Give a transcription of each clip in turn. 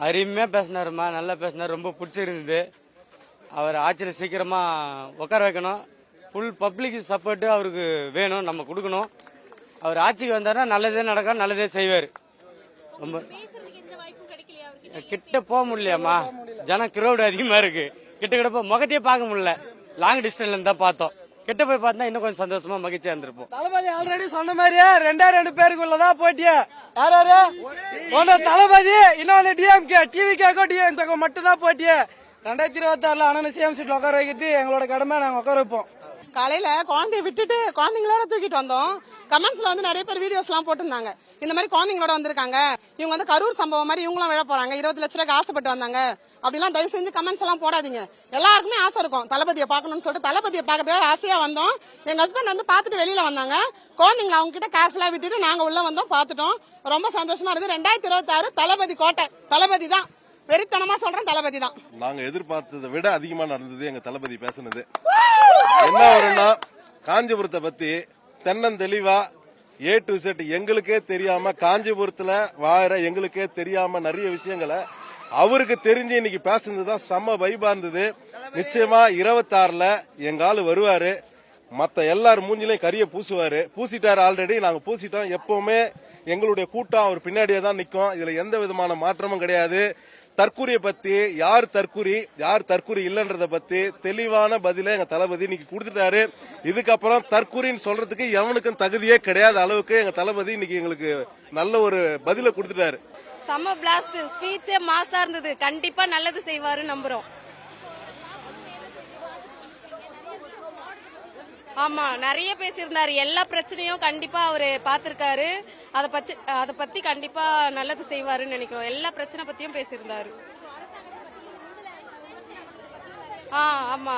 அருமையா பேசினாருமா, நல்லா பேசினார், ரொம்ப பிடிச்சிருந்தது. அவர் ஆட்சியில் சீக்கிரமா உட்கார வைக்கணும். ஃபுல் பப்ளிக் சப்போர்ட் அவருக்கு வேணும், நம்ம கொடுக்கணும். அவர் ஆட்சிக்கு வந்தாருன்னா நல்லதே நடக்கும், நல்லதே செய்வார். ரொம்ப கிட்ட போக முடியலையாமா, ஜனம் கிரௌடு அதிகமா இருக்கு. கிட்ட போய் முகத்தையே பார்க்க முடியல, லாங் டிஸ்டன்ஸ்ல இருந்தா பார்த்தோம். கிட்ட போய் பார்த்தா இன்னும் கொஞ்சம் சந்தோஷமா மகிழ்ச்சியா இருந்திருப்போம். தளபதி ஆல்ரெடி சொன்ன மாதிரியே 2 பேருக்குள்ளதான் போட்டியா. யாராரு ஒன்னு தளபதி, இன்னொன்னு டிஎம்கே, டிவிகேக்கோ டிஎம்கேக்கோ மட்டும் தான் போட்டியா. 2026 அண்ணன் சிஎம் சீட்ல உட்கார வைக்கிறது எங்களோட கடமை, நாங்க உட்கார வைப்போம். காலையில குழந்தைய விட்டுட்டு குழந்தைங்களோட தூக்கிட்டு வந்தோம். கமெண்ட்ஸ்ல வந்து நிறைய பேர் வீடியோஸ் எல்லாம் போட்டிருந்தாங்க, இந்த மாதிரி குழந்தைங்களோட வந்திருக்காங்க, இவங்க வந்து கரூர் சம்பவம் மாதிரி இவங்களும் விழ போறாங்க, 20 லட்ச ரூபாய்க்கு ஆசைப்பட்டு வந்தாங்க அப்படிலாம் தயவு செஞ்சு கமெண்ட்ஸ் எல்லாம் போடாதீங்க. எல்லாருக்குமே ஆசை இருக்கும் தளபதியை பார்க்கணும்னு சொல்லிட்டு, தளபதியை பார்க்கறதுக்காக ஆசையா வந்தோம். எங்க ஹஸ்பண்ட் வந்து பார்த்துட்டு வெளியில வந்தாங்க, குழந்தைங்களை அவங்க கிட்ட கேர்ஃபுல்லா விட்டுட்டு நாங்க உள்ள வந்தோம், பார்த்துட்டோம். ரொம்ப சந்தோஷமா இருக்கு. 2026 தளபதி கோட்டை, தளபதி தான், வெறித்தனமா சொல்றேன், தளபதி தான். நாங்க எதிர்பார்த்ததை விட அதிகமா நடந்தது எங்க தளபதி பேசுனது. என்ன வரும்னா, காஞ்சிபுரத்தை பத்தி தென்னந்தெளிவா A to Z எங்களுக்கே தெரியாம, காஞ்சிபுரத்துல வாழ எங்களுக்கே தெரியாம நிறைய விஷயங்களை அவருக்கு தெரிஞ்சு இன்னைக்கு பேசுனதுதான் செம்ம வைபா இருந்தது. நிச்சயமா 26ல எங்க ஆளு வருவாரு, மத்த எல்லாரும் மூஞ்சிலையும் கரிய பூசுவாரு. பூசிட்டாரு, ஆல்ரெடி நாங்க பூசிட்டோம். எப்பவுமே எங்களுடைய கூட்டம் அவர் பின்னாடியே தான் நிக்கும், இதுல எந்த விதமான மாற்றமும் கிடையாது. தற்கூரியை பத்தி, யார் தற்கூரி இல்லன்றத பத்தி தெளிவான பதில எங்க தளபதி இன்னைக்கு கொடுத்துட்டாரு. இதுக்கப்புறம் தற்கூரின்னு சொல்றதுக்கு எவனுக்கும் தகுதியே கிடையாத அளவுக்கு எங்க தளபதி இன்னைக்கு எங்களுக்கு நல்ல ஒரு பதில கொடுத்துட்டாரு. செம்ம பிளாஸ்ட், ஸ்பீச்சே மாசா இருந்தது. கண்டிப்பா நல்லது செய்வாரு நம்புறோம். ஆமா, நிறைய பேசியிருந்தாரு. எல்லா பிரச்சனையும் கண்டிப்பா அவரு பாத்திருக்காரு. அத பத்தி கண்டிப்பா நல்லது செய்வாருன்னு நினைக்கிறோம். எல்லா பிரச்சனை பத்தியும் பேசியிருந்தாரு. ஆமா,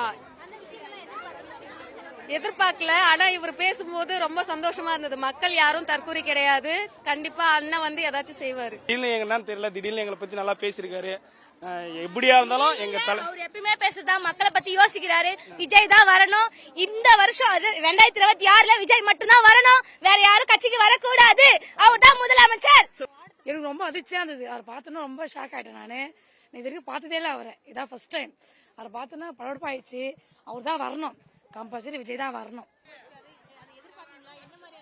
எதிர்பார்க்கல. ஆனா இவர் பேசும்போது ரொம்ப சந்தோஷமா இருந்தது. மக்கள் யாரும் தற்கூரி கிடையாது, கண்டிப்பா அண்ணன் வந்து ஏதாச்சும் செய்வாரு. திடீர்னு எங்கன்னு தெரியல, திடீர்னு எங்களை பத்தி நல்லா பேசிருக்காரு. எப்படியா இருந்தாலும் எங்க அவர் எப்பயுமே பேசுறதா மக்களை பத்தி யோசிக்கிறாரு. விஜய் தான் வரணும். இந்த வருஷம் 2026ல விஜய் மட்டும் தான் வரணும், வேற யாரும் கட்சிக்கு வரக்கூடாது. அவர் தான் முதலமைச்சர். எனக்கு ரொம்ப அதிர்ச்சியா இருந்தது. அவர் பார்த்தோன்னா ரொம்ப ஷாக் ஆயிட்டேன். நானு இது வரைக்கும் பார்த்ததே இல்லை அவரை, இதான் ஃபர்ஸ்ட் டைம். அவரை பார்த்தோன்னா படப்பாயிடுச்சு. அவர் தான் வரணும், கம்பல்சரி விஜய் தான் வரணும்.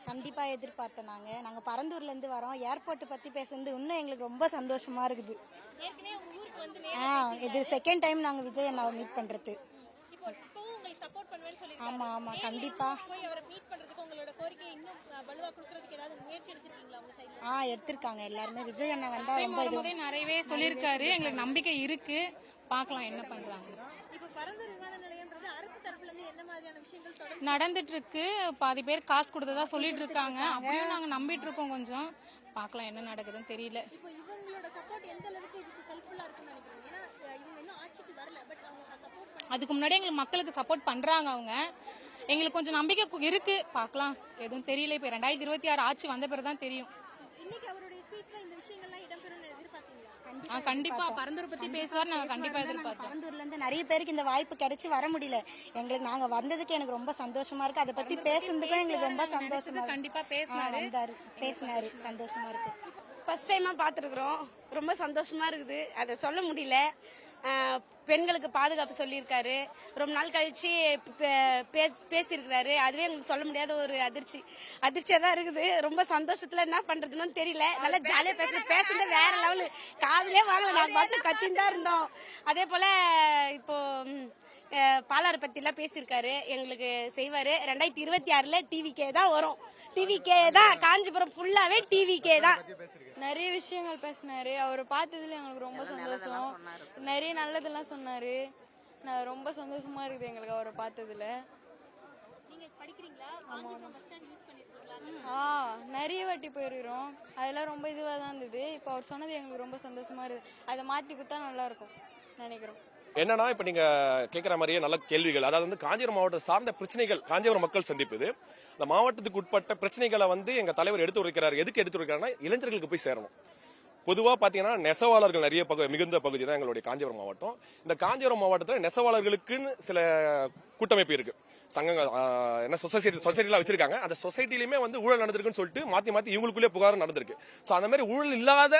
கண்டிப்பா எதிர்பார்த்தோம். நாங்க பரந்தூர்ல இருந்து வரோம். ஏர்போர்ட் பத்தி பேசுறது இன்னும் எங்களுக்கு ரொம்ப சந்தோஷமா இருக்குது. இது செகண்ட் டைம் நாங்க விஜய் அண்ணாவை மீட் பண்றது. ஆமா ஆமா, கண்டிப்பா எடுத்திருக்காங்க எல்லாருமே. விஜய் அண்ணா வந்தா ரொம்ப நிறையவே சொல்லிருக்காரு. எங்களுக்கு நம்பிக்கை இருக்கு, பாக்கலாம் என்ன பண்றாங்க. நடந்துட்டு இருக்கு. பாதி பேர் காசு கொடுத்ததா சொல்லிட்டு இருக்காங்க. அப்படியே நாங்க நம்பிட்டு இருக்கோம். கொஞ்சம் பாக்கலாம் என்ன நடக்குதுன்னு தெரியல. அதுக்கு முன்னாடி எங்களுக்கு மக்களுக்கு சப்போர்ட் பண்றாங்க அவங்க. எங்களுக்கு கொஞ்சம் நம்பிக்கை இருக்கு, பாக்கலாம். எதுவும் தெரியல. இப்ப 2026 ஆட்சி வந்த பிறகுதான் தெரியும். கண்டிப்பா பரந்தூர் பத்தி பேசுவார். நாங்க கண்டிப்பா எதிர்பார்த்தோம். பரந்தூர்ல இருந்து நிறைய பேருக்கு இந்த வாய்ப்பு கிடைச்சு வர முடியல. எங்களுக்கு நாங்க வந்ததுக்கு எனக்கு ரொம்ப சந்தோஷமா இருக்கு. அதை பத்தி பேசுறதுக்கும் எங்களுக்கு ரொம்ப சந்தோஷமா. கண்டிப்பா பேசினாரு, சந்தோஷமா இருக்கு. ஃபர்ஸ்ட் டைமா பாத்துருக்கோம், ரொம்ப சந்தோஷமா இருக்குது. அதை சொல்ல முடியல. பெண்களுக்கு பாதுகாப்பு சொல்லியிருக்காரு. ரொம்ப நாள் கழிச்சு பேசியிருக்கிறாரு. அதுவே எங்களுக்கு சொல்ல முடியாத ஒரு அதிர்ச்சியா தான் இருக்குது. ரொம்ப சந்தோஷத்துல என்ன பண்றதுன்னு தெரியல. நல்லா ஜாலியா பேசுறது வேற லெவலு. காதலே வாங்கல, நாங்க பார்த்து கத்தின்னு தான் இருந்தோம். அதே போல இப்போ பாலாறு பத்தி எல்லாம் பேசியிருக்காரு, எங்களுக்கு செய்வாரு. 2026ல டிவிகே தான் வரும். டிவிகே தான், காஞ்சிபுரம் ஃபுல்லாவே டிவிகே தான். நிறைய விஷயங்கள் பேசினாரு. அவர் பார்த்ததுல எங்களுக்கு ரொம்ப சந்தோஷம். நிறைய நல்லதெல்லாம் சொன்னாரு. ரொம்ப சந்தோஷமா இருக்குது எங்களுக்கு அவரை பார்த்ததுல. நிறைய வாட்டி போயிருக்கிறோம். அதெல்லாம் ரொம்ப இதுவா தான் இருந்தது. இப்ப அவர் சொன்னது எங்களுக்கு ரொம்ப சந்தோஷமா இருக்கு. அதை மாத்தி கொடுத்தா நல்லா இருக்கும் நினைக்கிறோம். என்னன்னா, இப்ப நீங்க கேட்கிற மாதிரியே நல்ல கேள்விகள். அதாவது வந்து காஞ்சிபுரம் மாவட்டம் சார்ந்த பிரச்சனைகள் காஞ்சிபுரம் மக்கள் சந்திப்புது. இந்த மாவட்டத்துக்கு உட்பட்ட பிரச்சனைகளை வந்து எங்க தலைவர் எடுத்து உரைக்கிறார். எதுக்கு எடுத்து உரைக்கிறாருன்னா, இளைஞர்களுக்கு போய் சேரணும். பொதுவா பாத்தீங்கன்னா நெசவாளர்கள் நிறைய மிகுந்த பகுதி தான் எங்களுடைய காஞ்சிபுரம் மாவட்டம். இந்த காஞ்சிபுரம் மாவட்டத்தில் நெசவாளர்களுக்குன்னு சில கூட்டமைப்பு இருக்கு, சங்கங்கள், என்ன சொசைட்டிலாம் வச்சிருக்காங்க. அந்த சொசைட்டிலுமே வந்து ஊழல் நடந்திருக்குன்னு சொல்லிட்டு மாத்தி இவங்களுக்குள்ளே புகார் நடந்திருக்கு. சோ அந்த மாதிரி ஊழல் இல்லாத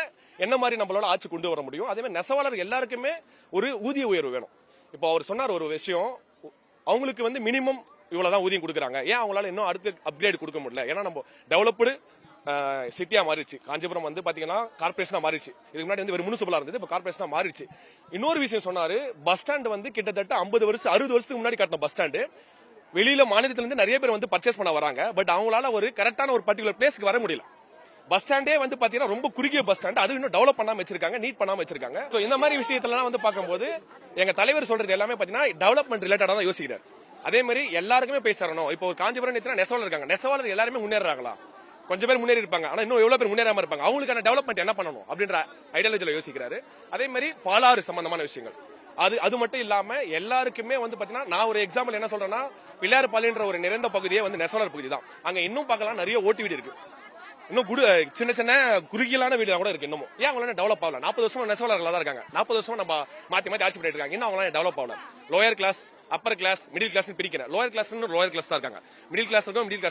என்ன மாதிரி நம்மளோட ஆட்சி கொண்டு வர முடியும். அதே மாதிரி நெசவாளர் எல்லாருக்குமே ஒரு ஊதிய உயர்வு வேணும். இப்போ அவர் சொன்னார் ஒரு விஷயம், அவங்களுக்கு வந்து மினிமம் இவ்வளவுதான் ஊதியம் கொடுக்குறாங்க, ஏன் அவங்களால இன்னும் அடுத்து அப்கிரேட் கொடுக்க முடியல? ஏன்னா நம்ம டெவலப்டு சிட்டியா மாறிடுச்சு. காஞ்சிபுரம் வந்து பாத்தீங்கன்னா கார்பரேஷனா மாறிடுச்சு. இதுக்கு முன்னாடி வந்து ஒரு முனிசிபலா இருந்தது, இப்ப கார்பரேஷனா மாறிடுச்சு. இன்னொரு விஷயம் சொன்னாரு, பஸ் ஸ்டாண்ட் வந்து கிட்டத்தட்ட 60 வருஷத்துக்கு முன்னாடி கட்டின பஸ் ஸ்டாண்டு. வெளியில மாநிலத்துல இருந்து நிறைய பேர் வந்து பர்ச்சேஸ் பண்ண வராங்க. பட் அவங்களால ஒரு கரெக்டான ஒரு பர்டிகுலர் பிளேஸ்க்கு வர முடியல. பஸ் ஸ்டாண்டே வந்து பாத்தீங்கன்னா ரொம்ப குறுகிய பஸ் ஸ்டாண்ட், அது இன்னும் டெவலப் பண்ணாம வச்சிருக்காங்க, நீட் பண்ணாம வச்சிருக்காங்க. சோ இந்த மாதிரி விஷயத்தெல்லாம் வந்து பார்க்கும்போது எங்க தலைவர் சொல்றது எல்லாமே பாத்தீங்கன்னா டெவலப்மெண்ட் ரிலேட்டடா தான் யோசிக்கிறார். அதே மாதிரி எல்லாருக்குமே போய் சேரணும். இப்போ காஞ்சிபுரம் நெசவாளர் இருக்காங்க, நெசவாளர் எல்லாருமே முன்னேறாங்களா? கொஞ்சம் பேர் முன்னேறி இருப்பாங்க, ஆனா இன்னும் எவ்வளவு பேர் முன்னேறாம இருப்பாங்க. அவங்களுக்கான டெவலப்மெண்ட் என்ன பண்ணணும் அப்படின்ற ஐடியாலஜில யோசிக்கிறாரு. அதே மாதிரி பாலாறு சம்பந்தமான விஷயங்கள், அது மட்டும் இல்லாம எல்லாருக்குமே வந்து பாத்தீங்கன்னா, நான் ஒரு எக்ஸாம்பிள் என்ன சொல்றேன்னா, பிள்ளையார்பாளையன்ற ஒரு நிறைந்த பகுதியே வந்து நெசவாளர் பகுதி தான். அங்க இன்னும் பார்க்கலாம் நிறைய ஓட்டு வீடு இருக்கு, இன்னும் சின்ன குறுகியலான வீடு கூட இருக்கு. இன்னும் ஏன் அவங்களால டெவலப் ஆகல? 40 வருஷமா நெசவாளர்களா தான் இருக்காங்க, 40 வருஷமா நம்ம மாத்தி ஆட்சி பண்ணிட்டு இருக்காங்க, இன்னும் அவங்களால டெவலப் ஆகல. Lower class, upper class, middle class பிரிக்கிறேன். லோயர் கிளாஸ் தான் இருக்காங்க, மிடில் கிளாஸ்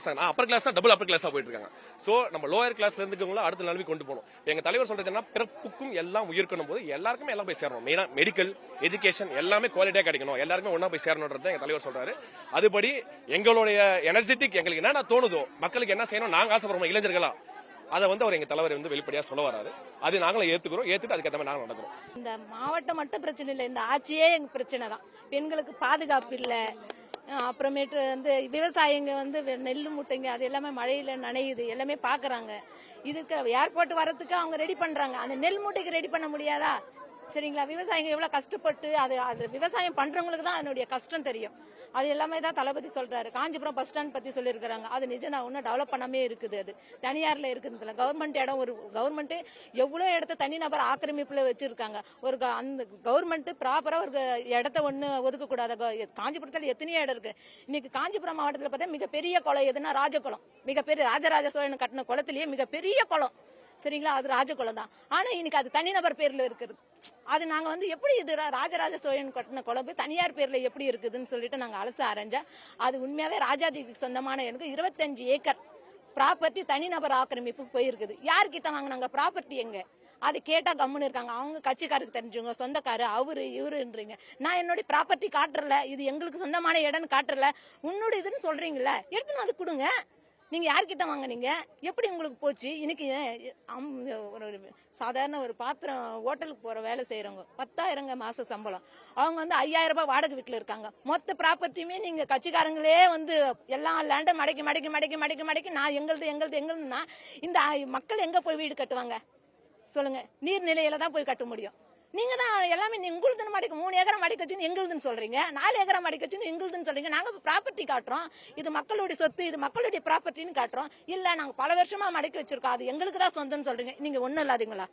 தான், அப்பர் கிளாஸ் தான் டபுள் அப்பர் கிளாஸா போயிட்டு இருக்காங்க. சோ நம்ம லோயர் கிளாஸ்ல இருந்துக்கவங்கள அடுத்த நிலைமை கொண்டு போகணும். எங்க தலைவர் சொல்றது என்ன, பிறப்புக்கும் எல்லாம் உயிர்க்கணும் போது எல்லாருக்குமே எல்லாம் போய் சேரணும். மெயினா மெடிக்கல் எஜுகேஷன் எல்லாமே குவாலிட்டியா கிடைக்கணும், எல்லாருமே ஒன்னா போய் சேரணும்ன்றது எங்க தலைவர் சொல்றாரு. அதுபடி எங்களுடைய எனர்ஜெட்டிக், எங்களுக்கு என்ன தோணுதோ, மக்களுக்கு என்ன செய்யணும் நாங்க ஆசைப்படுறோம் இளைஞர்களா, அதை வந்து அவர் எங்க தலைவர் வந்து வெளிப்படையா சொல்ல வராரு. அது நாங்களும் ஏத்துட்டு அதுக்கேற்ற மாதிரி நாங்க நடக்கிறோம். இந்த மாவட்டம் மட்டும் பிரச்சனை இல்லை, இந்த ஆட்சியே எங்க பிரச்சனை தான். பெண்களுக்கு பாதுகாப்பு இல்லை, அப்புறமேட்டு வந்து விவசாயிங்க வந்து நெல் மூட்டைங்க அது எல்லாமே மழையில நனையுது, எல்லாமே பாக்குறாங்க. இதுக்கு ஏர்போர்ட் வரதுக்கு அவங்க ரெடி பண்றாங்க, அந்த நெல் மூட்டைக்கு ரெடி பண்ண முடியாதா? சரிங்களா, விவசாயிங்க எவ்வளவு கஷ்டப்பட்டு அது விவசாயம் பண்றவங்களுக்கு தான் அதனுடைய கஷ்டம் தெரியும். அது எல்லாமே தான் தளபதி சொல்றாரு. காஞ்சிபுரம் பஸ் ஸ்டாண்ட் பத்தி சொல்லியிருக்காங்க, அது நிஜம் தான், ஒன்னும் டெவலப் பண்ணாமே இருக்குது. அது தனியார்ல இருக்குது, கவர்மெண்ட் இடம், ஒரு கவர்மெண்ட் எவ்வளவு இடத்த தனிநபர் ஆக்கிரமிப்புல வச்சிருக்காங்க. அந்த கவர்மெண்ட் ப்ராப்பரா ஒரு இடத்த ஒண்ணு ஒதுக்க கூடாது. காஞ்சிபுரத்துல எத்தனையோ இடம் இருக்கு. இன்னைக்கு காஞ்சிபுரம் மாவட்டத்தில் பார்த்தா மிகப்பெரிய குளம் எதுனா ராஜகுளம், மிகப்பெரிய ராஜராஜ சோழன் கட்டின குளத்திலேயே மிகப்பெரிய குளம், சரிங்களா, அது ராஜகுளம் தான். ஆனா இன்னைக்கு அது தனிநபர் பேர்ல இருக்குது. அது நாங்க வந்து எப்படி இது ராஜராஜ சோழன் கட்டின குழம்பு தனியார் பேர்ல எப்படி இருக்குதுன்னு சொல்லிட்டு நாங்க அலச ஆரஞ்சா, அது உண்மையாவே ராஜாதிக்கு சொந்தமான எனக்கு 25 ஏக்கர் ப்ராப்பர்ட்டி தனிநபர் ஆக்கிரமிப்பு போயிருக்குது. யார்கிட்ட வாங்கினாங்க ப்ராப்பர்ட்டி? எங்க அது கேட்டா கம்முன்னு இருக்காங்க. அவங்க கட்சிக்காருக்கு தெரிஞ்சவங்க, சொந்தக்காரு, அவரு இவருன்றீங்க. நான் என்னுடைய ப்ராப்பர்ட்டி காட்டுறல, இது எங்களுக்கு சொந்தமான இடம்னு காட்டுறல, உன்னோட இதுன்னு சொல்றீங்கல்ல, எடுத்துன்னு வந்து கொடுங்க. நீங்க யார்கிட்ட வாங்கினீங்க? எப்படி உங்களுக்கு போச்சு? இன்னைக்கு ஒரு சாதாரண ஒரு பாத்திரம் ஹோட்டலுக்கு போற வேலை செய்யறவங்க 10,000 மாச சம்பளம், அவங்க வந்து 5,000 ரூபாய் வாடகை வீட்டுல இருக்காங்க. மொத்த ப்ராப்பர்ட்டியுமே நீங்க கட்சிக்காரங்களே வந்து எல்லா லேண்டும் மடக்கி நான் எங்களுதுன்னா இந்த மக்கள் எங்க போய் வீடு கட்டுவாங்க சொல்லுங்க? நீர்நிலையில தான் போய் கட்ட முடியும். நீங்க தான் எல்லாமே உங்களுதுன்னு மடிக்க 3 ஏக்கரை மடிக்க வச்சுன்னு எங்களுதுன்னு சொல்றீங்க, 4 ஏக்கரை மடிக்க வச்சுன்னு எங்களுதுன்னு சொல்றீங்க. நாங்க ப்ராப்பர்ட்டி காட்டுறோம், இது மக்களுடைய சொத்து, இது மக்களுடைய ப்ராப்பர்ட்டின்னு காட்டுறோம். இல்ல நாங்க பல வருஷமா மடக்கி வச்சிருக்கோம், அது எங்களுக்கு தான் சொந்தம்னு சொல்றீங்க. நீங்க ஒண்ணும் இல்லாதீங்களா?